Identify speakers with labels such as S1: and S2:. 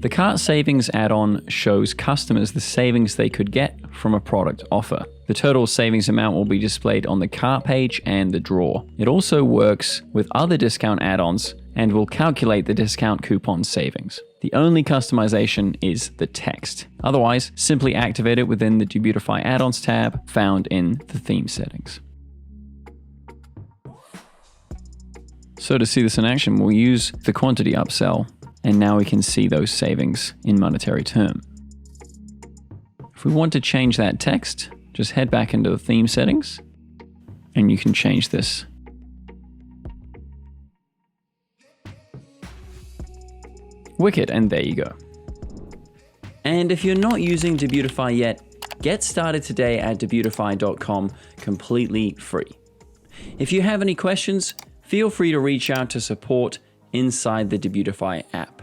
S1: The Cart Savings add-on shows customers the savings they could get from a product offer. The total savings amount will be displayed on the cart page and the drawer. It also works with other discount add-ons and will calculate the discount coupon savings. The only customization is the text. Otherwise, simply activate it within the Debutify Add-ons tab found in the theme settings. So to see this in action, we'll use the quantity upsell, and now we can see those savings in monetary term. If we want to change that text, just head back into the theme settings, and you can change this. Wicked, and there you go. And if you're not using Debutify yet, get started today at Debutify.com completely free. If you have any questions, feel free to reach out to support inside the Debutify app.